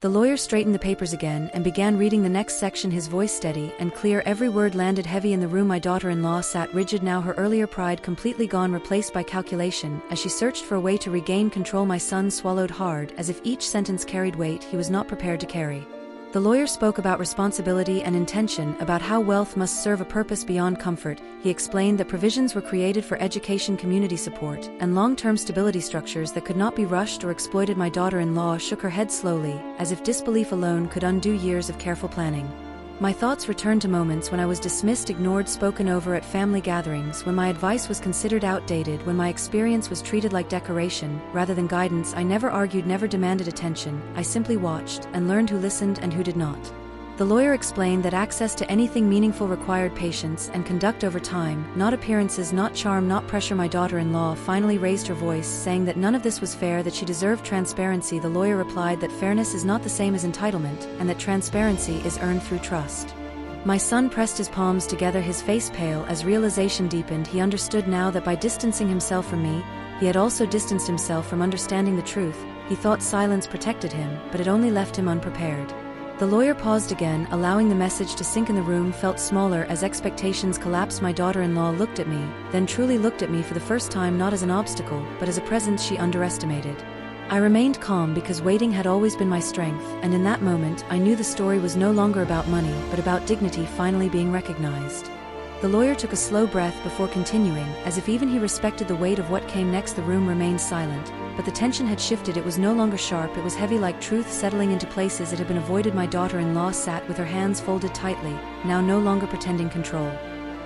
The lawyer straightened the papers again and began reading the next section, his voice steady and clear. Every word landed heavy in the room. My daughter-in-law sat rigid now, her earlier pride completely gone, replaced by calculation. As she searched for a way to regain control, my son swallowed hard, as if each sentence carried weight he was not prepared to carry. The lawyer spoke about responsibility and intention, about how wealth must serve a purpose beyond comfort. He explained that provisions were created for education, community support, and long-term stability structures that could not be rushed or exploited. My daughter-in-law shook her head slowly, as if disbelief alone could undo years of careful planning. My thoughts returned to moments when I was dismissed, ignored, spoken over at family gatherings, when my advice was considered outdated, when my experience was treated like decoration rather than guidance. I never argued, never demanded attention. I simply watched and learned who listened and who did not. The lawyer explained that access to anything meaningful required patience and conduct over time, not appearances, not charm, not pressure. My daughter-in-law finally raised her voice, saying that none of this was fair, that she deserved transparency. The lawyer replied that fairness is not the same as entitlement, and that transparency is earned through trust. My son pressed his palms together, his face pale as realization deepened. He understood now that by distancing himself from me, he had also distanced himself from understanding the truth. He thought silence protected him, but it only left him unprepared. The lawyer paused again, allowing the message to sink in. The room felt smaller as expectations collapsed. My daughter-in-law looked at me, then truly looked at me for the first time, not as an obstacle, but as a presence she underestimated. I remained calm because waiting had always been my strength, and in that moment I knew the story was no longer about money, but about dignity finally being recognized. The lawyer took a slow breath before continuing, as if even he respected the weight of what came next. The room remained silent, but the tension had shifted. It was no longer sharp, it was heavy, like truth settling into places it had been avoided. My daughter-in-law sat with her hands folded tightly, now no longer pretending control.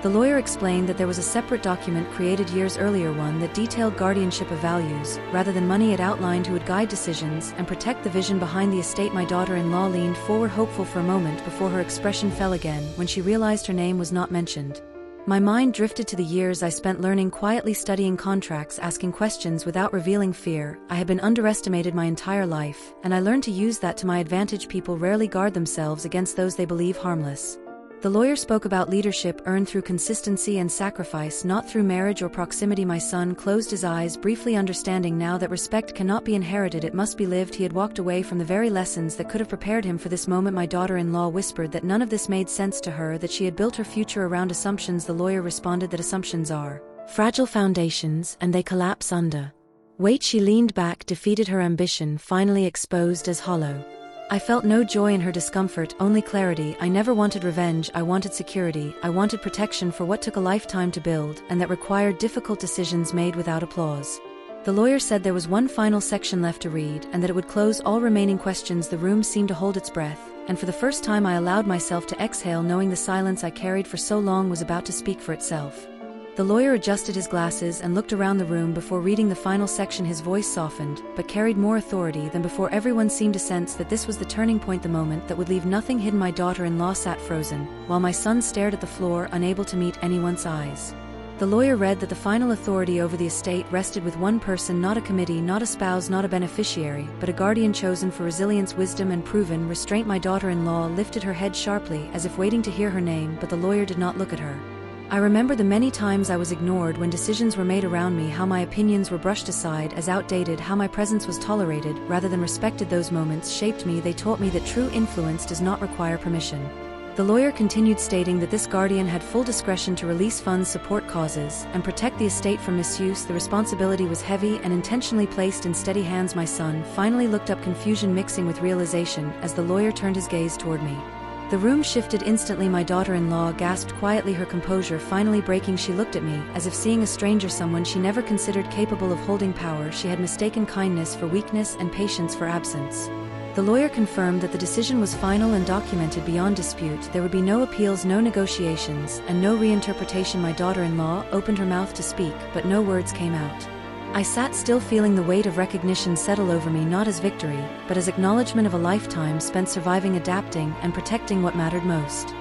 The lawyer explained that there was a separate document created years earlier, one that detailed guardianship of values. Rather than money, it outlined who would guide decisions and protect the vision behind the estate. My daughter-in-law leaned forward, hopeful for a moment, before her expression fell again when she realized her name was not mentioned. My mind drifted to the years I spent learning, quietly studying contracts, asking questions without revealing fear. I had been underestimated my entire life, and I learned to use that to my advantage. People rarely guard themselves against those they believe harmless. The lawyer spoke about leadership earned through consistency and sacrifice, not through marriage or proximity. My son closed his eyes, briefly understanding now that respect cannot be inherited, it must be lived. He had walked away from the very lessons that could have prepared him for this moment. My daughter-in-law whispered that none of this made sense to her, that she had built her future around assumptions. The lawyer responded that assumptions are fragile foundations, and they collapse under weight. She leaned back, defeated, her ambition finally exposed as hollow. I felt no joy in her discomfort, only clarity. I never wanted revenge, I wanted security. I wanted protection for what took a lifetime to build, and that required difficult decisions made without applause. The lawyer said there was one final section left to read, and that it would close all remaining questions. The room seemed to hold its breath, and for the first time I allowed myself to exhale, knowing the silence I carried for so long was about to speak for itself. The lawyer adjusted his glasses and looked around the room before reading the final section. His voice softened, but carried more authority than before. Everyone seemed to sense that this was the turning point, the moment that would leave nothing hidden. My daughter-in-law sat frozen, while my son stared at the floor, unable to meet anyone's eyes. The lawyer read that the final authority over the estate rested with one person, not a committee, not a spouse, not a beneficiary, but a guardian chosen for resilience, wisdom, and proven restraint. My daughter-in-law lifted her head sharply, as if waiting to hear her name, but the lawyer did not look at her. I remember the many times I was ignored when decisions were made around me, how my opinions were brushed aside as outdated, how my presence was tolerated rather than respected. Those moments shaped me. They taught me that true influence does not require permission. The lawyer continued, stating that this guardian had full discretion to release funds, support causes, and protect the estate from misuse. The responsibility was heavy and intentionally placed in steady hands. My son finally looked up, confusion mixing with realization, as the lawyer turned his gaze toward me. The room shifted instantly. My daughter-in-law gasped quietly, her composure finally breaking. She looked at me, as if seeing a stranger, someone she never considered capable of holding power. She had mistaken kindness for weakness and patience for absence. The lawyer confirmed that the decision was final and documented beyond dispute. There would be no appeals, no negotiations, and no reinterpretation. My daughter-in-law opened her mouth to speak, but no words came out. I sat still, feeling the weight of recognition settle over me, not as victory, but as acknowledgement of a lifetime spent surviving, adapting, and protecting what mattered most.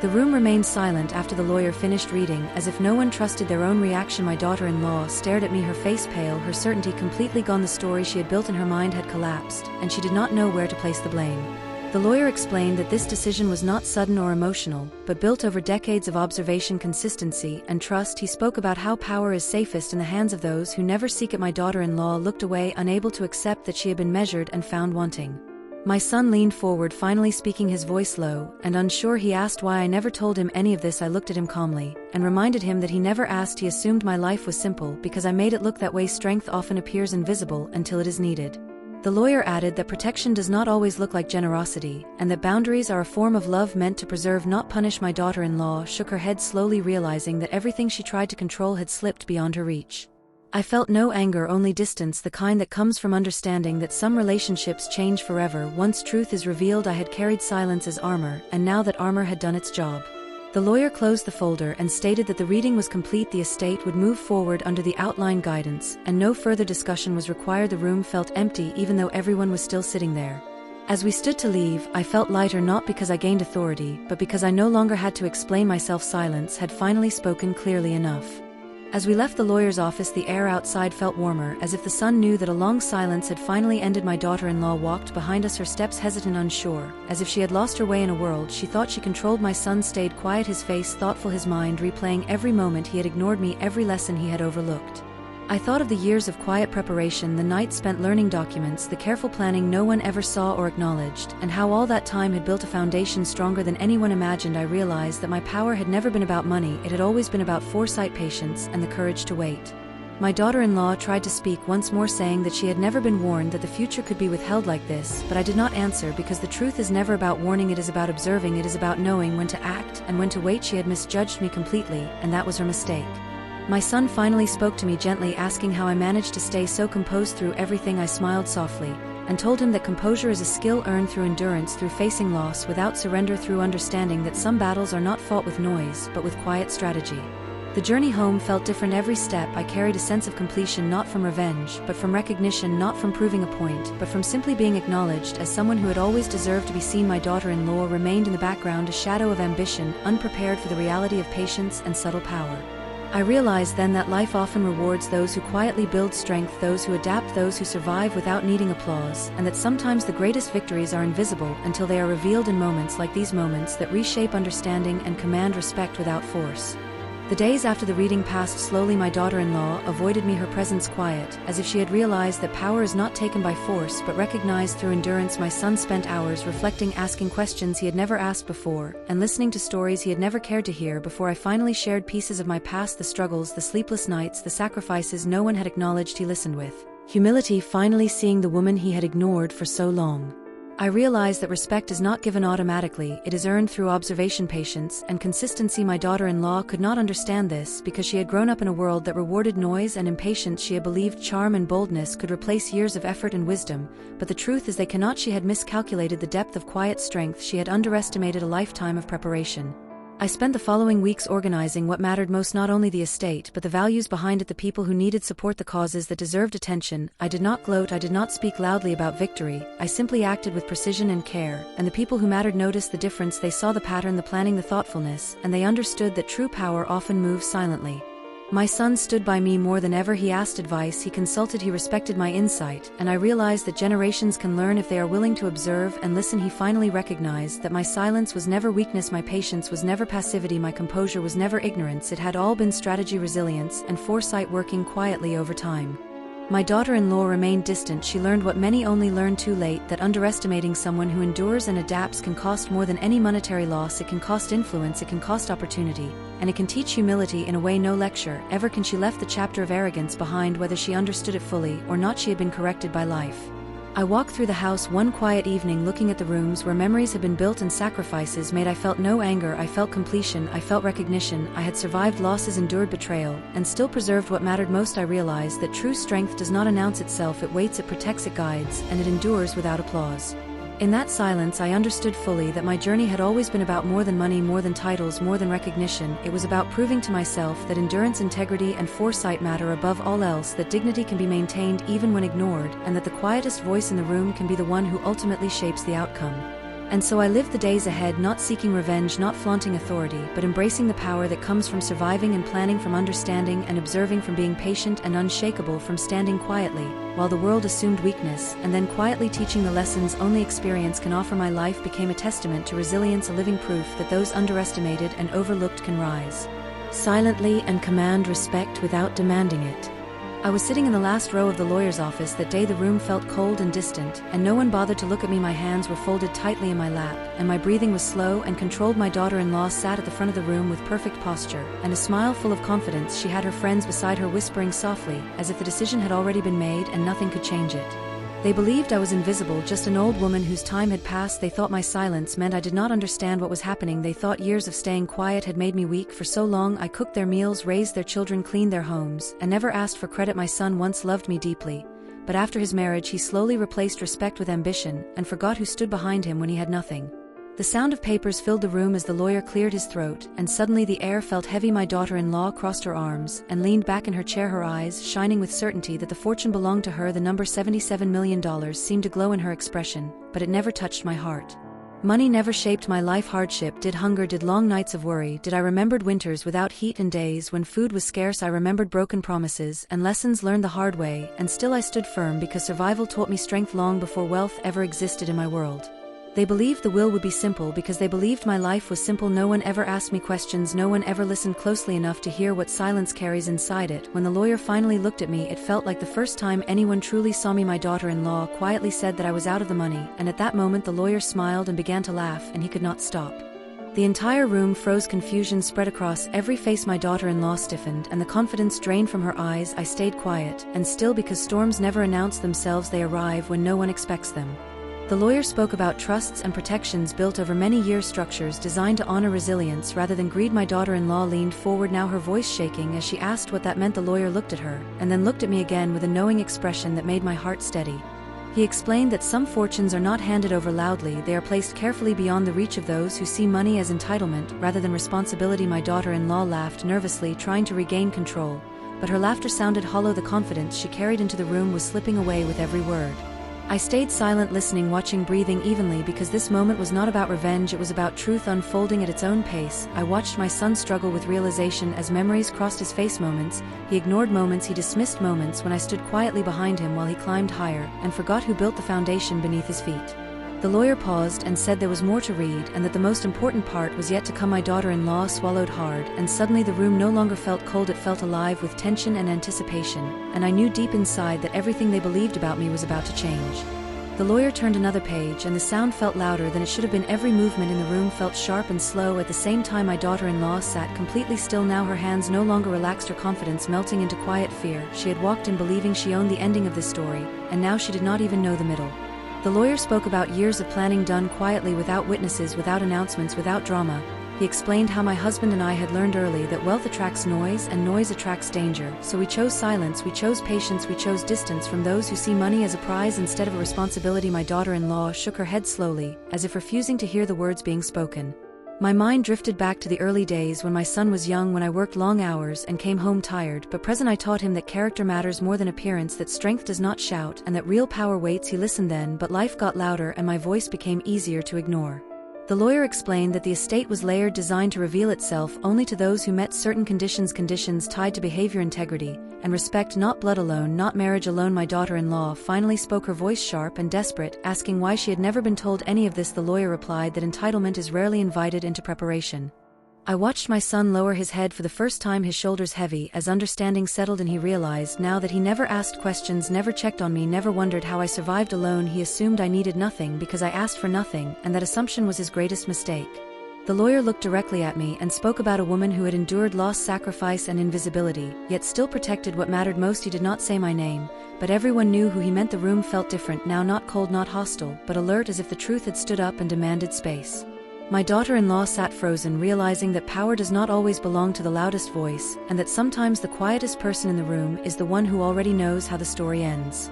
The room remained silent after the lawyer finished reading, as if no one trusted their own reaction. My daughter-in-law stared at me, her face pale, her certainty completely gone. The story she had built in her mind had collapsed, and she did not know where to place the blame. The lawyer explained that this decision was not sudden or emotional, but built over decades of observation, consistency, and trust. He spoke about how power is safest in the hands of those who never seek it. My daughter-in-law looked away, unable to accept that she had been measured and found wanting. My son leaned forward, finally speaking, his voice low and unsure. He asked why I never told him any of this. I looked at him calmly, and reminded him that he never asked. He assumed my life was simple because I made it look that way. Strength often appears invisible until it is needed. The lawyer added that protection does not always look like generosity, and that boundaries are a form of love meant to preserve, not punish. My daughter-in-law shook her head slowly, realizing that everything she tried to control had slipped beyond her reach. I felt no anger, only distance, the kind that comes from understanding that some relationships change forever once truth is revealed. I had carried silence as armor, and now that armor had done its job. The lawyer closed the folder and stated that the reading was complete. The estate would move forward under the outline guidance, and no further discussion was required. The room felt empty, even though everyone was still sitting there. As we stood to leave, I felt lighter, not because I gained authority, but because I no longer had to explain myself. Silence had finally spoken clearly enough. As we left the lawyer's office, the air outside felt warmer, as if the sun knew that a long silence had finally ended. My daughter-in-law walked behind us, her steps hesitant, unsure, as if she had lost her way in a world she thought she controlled. My son stayed quiet, his face thoughtful, his mind replaying every moment he had ignored me, every lesson he had overlooked. I thought of the years of quiet preparation, the nights spent learning documents, the careful planning no one ever saw or acknowledged, and how all that time had built a foundation stronger than anyone imagined. I realized that my power had never been about money, it had always been about foresight, patience, and the courage to wait. My daughter-in-law tried to speak once more, saying that she had never been warned that the future could be withheld like this, but I did not answer, because the truth is never about warning, it is about observing, it is about knowing when to act and when to wait. She had misjudged me completely, and that was her mistake. My son finally spoke to me gently, asking how I managed to stay so composed through everything. I smiled softly, and told him that composure is a skill earned through endurance, through facing loss without surrender, through understanding that some battles are not fought with noise, but with quiet strategy. The journey home felt different every step. I carried a sense of completion, not from revenge, but from recognition, not from proving a point, but from simply being acknowledged as someone who had always deserved to be seen. My daughter-in-law remained in the background, a shadow of ambition, unprepared for the reality of patience and subtle power. I realized then that life often rewards those who quietly build strength, those who adapt, those who survive without needing applause, and that sometimes the greatest victories are invisible until they are revealed in moments like these, moments that reshape understanding and command respect without force. The days after the reading passed slowly. My daughter-in-law avoided me, her presence quiet, as if she had realized that power is not taken by force but recognized through endurance. My son spent hours reflecting, asking questions he had never asked before, and listening to stories he had never cared to hear before. I finally shared pieces of my past, the struggles, the sleepless nights, the sacrifices no one had acknowledged. He listened with humility, finally seeing the woman he had ignored for so long. I realized that respect is not given automatically, it is earned through observation, patience, and consistency. My daughter-in-law could not understand this because she had grown up in a world that rewarded noise and impatience. She had believed charm and boldness could replace years of effort and wisdom, but the truth is they cannot. She had miscalculated the depth of quiet strength, she had underestimated a lifetime of preparation. I spent the following weeks organizing what mattered most, not only the estate but the values behind it, the people who needed support, the causes that deserved attention. I did not gloat, I did not speak loudly about victory, I simply acted with precision and care, and the people who mattered noticed the difference. They saw the pattern, the planning, the thoughtfulness, and they understood that true power often moves silently. My son stood by me more than ever. He asked advice, he consulted, he respected my insight, and I realized that generations can learn if they are willing to observe and listen. He finally recognized that my silence was never weakness, my patience was never passivity, my composure was never ignorance. It had all been strategy, resilience, and foresight working quietly over time. My daughter-in-law remained distant. She learned what many only learn too late, that underestimating someone who endures and adapts can cost more than any monetary loss. It can cost influence, it can cost opportunity, and it can teach humility in a way no lecture ever can. She left the chapter of arrogance behind. Whether she understood it fully or not, she had been corrected by life. I walked through the house one quiet evening, looking at the rooms where memories had been built and sacrifices made. I felt no anger, I felt completion, I felt recognition. I had survived losses, endured betrayal, and still preserved what mattered most. I realized that true strength does not announce itself, it waits, it protects, it guides, and it endures without applause. In that silence I understood fully that my journey had always been about more than money, more than titles, more than recognition. It was about proving to myself that endurance, integrity, and foresight matter above all else, that dignity can be maintained even when ignored, and that the quietest voice in the room can be the one who ultimately shapes the outcome. And so I lived the days ahead, not seeking revenge, not flaunting authority, but embracing the power that comes from surviving and planning, from understanding and observing, from being patient and unshakable, from standing quietly while the world assumed weakness, and then quietly teaching the lessons only experience can offer. My life became a testament to resilience, a living proof that those underestimated and overlooked can rise silently and command respect without demanding it. I was sitting in the last row of the lawyer's office that day. The room felt cold and distant, and no one bothered to look at me. My hands were folded tightly in my lap, and my breathing was slow and controlled. My daughter-in-law sat at the front of the room with perfect posture, and a smile full of confidence. She had her friends beside her whispering softly, as if the decision had already been made and nothing could change it. They believed I was invisible, just an old woman whose time had passed. They thought my silence meant I did not understand what was happening. They thought years of staying quiet had made me weak. For so long I cooked their meals, raised their children, cleaned their homes, and never asked for credit. My son once loved me deeply, but after his marriage he slowly replaced respect with ambition, and forgot who stood behind him when he had nothing. The sound of papers filled the room as the lawyer cleared his throat, and suddenly the air felt heavy. My daughter-in-law crossed her arms and leaned back in her chair, her eyes shining with certainty that the fortune belonged to her. The number $77 million seemed to glow in her expression, but it never touched my heart. Money never shaped my life. Hardship did. Hunger did. Long nights of worry did. I remembered winters without heat and days when food was scarce. I remembered broken promises and lessons learned the hard way, and still I stood firm because survival taught me strength long before wealth ever existed in my world. They believed the will would be simple because they believed my life was simple. No one ever asked me questions. No one ever listened closely enough to hear what silence carries inside it. When the lawyer finally looked at me, it felt like the first time anyone truly saw me. My daughter-in-law quietly said that I was out of the money, and at that moment the lawyer smiled and began to laugh, and he could not stop. The entire room froze. Confusion spread across every face. My daughter-in-law stiffened, and the confidence drained from her eyes. I stayed quiet and still because storms never announce themselves. They arrive when no one expects them. The lawyer spoke about trusts and protections built over many years, structures designed to honor resilience rather than greed. My daughter-in-law leaned forward, now her voice shaking as she asked what that meant. The lawyer looked at her, and then looked at me again with a knowing expression that made my heart steady. He explained that some fortunes are not handed over loudly, they are placed carefully beyond the reach of those who see money as entitlement rather than responsibility. My daughter-in-law laughed nervously, trying to regain control, but her laughter sounded hollow. The confidence she carried into the room was slipping away with every word. I stayed silent, listening, watching, breathing evenly, because this moment was not about revenge, it was about truth unfolding at its own pace. I watched my son struggle with realization as memories crossed his face. Moments he ignored, moments he dismissed, moments when I stood quietly behind him while he climbed higher and forgot who built the foundation beneath his feet. The lawyer paused and said there was more to read, and that the most important part was yet to come. My daughter-in-law swallowed hard, and suddenly the room no longer felt cold, it felt alive with tension and anticipation, and I knew deep inside that everything they believed about me was about to change. The lawyer turned another page, and the sound felt louder than it should have been. Every movement in the room felt sharp and slow. At the same time, my daughter-in-law sat completely still. Now her hands no longer relaxed, her confidence melting into quiet fear. She had walked in believing she owned the ending of this story, and now she did not even know the middle. The lawyer spoke about years of planning done quietly, without witnesses, without announcements, without drama. He explained how my husband and I had learned early that wealth attracts noise and noise attracts danger, so we chose silence, we chose patience, we chose distance from those who see money as a prize instead of a responsibility. My daughter-in-law shook her head slowly, as if refusing to hear the words being spoken. My mind drifted back to the early days when my son was young, when I worked long hours and came home tired but present. I taught him that character matters more than appearance, that strength does not shout, and that real power waits. He listened then, but life got louder and my voice became easier to ignore. The lawyer explained that the estate was layered, designed to reveal itself only to those who met certain conditions tied to behavior, integrity, and respect, not blood alone, not marriage alone. My daughter-in-law finally spoke, her voice sharp and desperate, asking why she had never been told any of this. The lawyer replied that entitlement is rarely invited into preparation. I watched my son lower his head for the first time, his shoulders heavy, as understanding settled in. He realized now that he never asked questions, never checked on me, never wondered how I survived alone. He assumed I needed nothing because I asked for nothing, and that assumption was his greatest mistake. The lawyer looked directly at me and spoke about a woman who had endured loss, sacrifice, and invisibility, yet still protected what mattered most. He did not say my name, but everyone knew who he meant. The room felt different now, not cold, not hostile, but alert, as if the truth had stood up and demanded space. My daughter-in-law sat frozen, realizing that power does not always belong to the loudest voice, and that sometimes the quietest person in the room is the one who already knows how the story ends.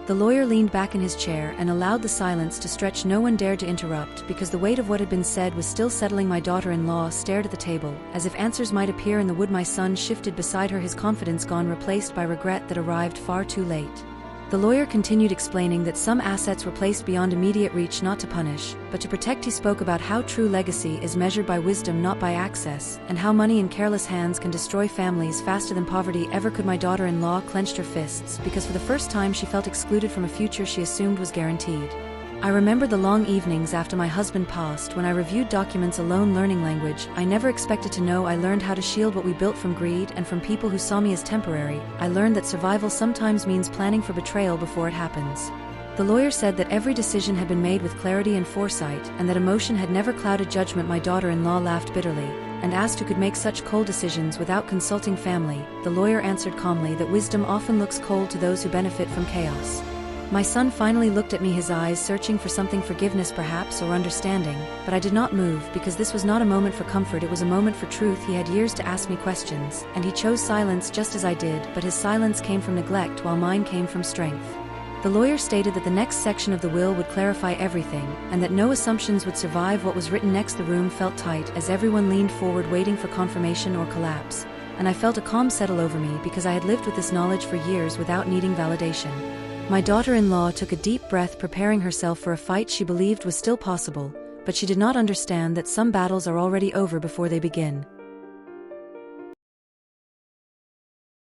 The lawyer leaned back in his chair and allowed the silence to stretch. No one dared to interrupt because the weight of what had been said was still settling. My daughter-in-law stared at the table, as if answers might appear in the wood. My son shifted beside her, his confidence gone, replaced by regret that arrived far too late. The lawyer continued, explaining that some assets were placed beyond immediate reach, not to punish, but to protect. He spoke about how true legacy is measured by wisdom, not by access, and how money in careless hands can destroy families faster than poverty ever could. My daughter-in-law clenched her fists, because for the first time she felt excluded from a future she assumed was guaranteed. I remember the long evenings after my husband passed when I reviewed documents alone, learning language I never expected to know. I learned how to shield what we built from greed and from people who saw me as temporary. I learned that survival sometimes means planning for betrayal before it happens. The lawyer said that every decision had been made with clarity and foresight, and that emotion had never clouded judgment. My daughter-in-law laughed bitterly, and asked who could make such cold decisions without consulting family. The lawyer answered calmly that wisdom often looks cold to those who benefit from chaos. My son finally looked at me, his eyes searching for something, forgiveness perhaps, or understanding, but I did not move because this was not a moment for comfort, it was a moment for truth. He had years to ask me questions, and he chose silence just as I did, but his silence came from neglect while mine came from strength. The lawyer stated that the next section of the will would clarify everything, and that no assumptions would survive what was written next. The room felt tight as everyone leaned forward waiting for confirmation or collapse, and I felt a calm settle over me because I had lived with this knowledge for years without needing validation. My daughter-in-law took a deep breath, preparing herself for a fight she believed was still possible, but she did not understand that some battles are already over before they begin.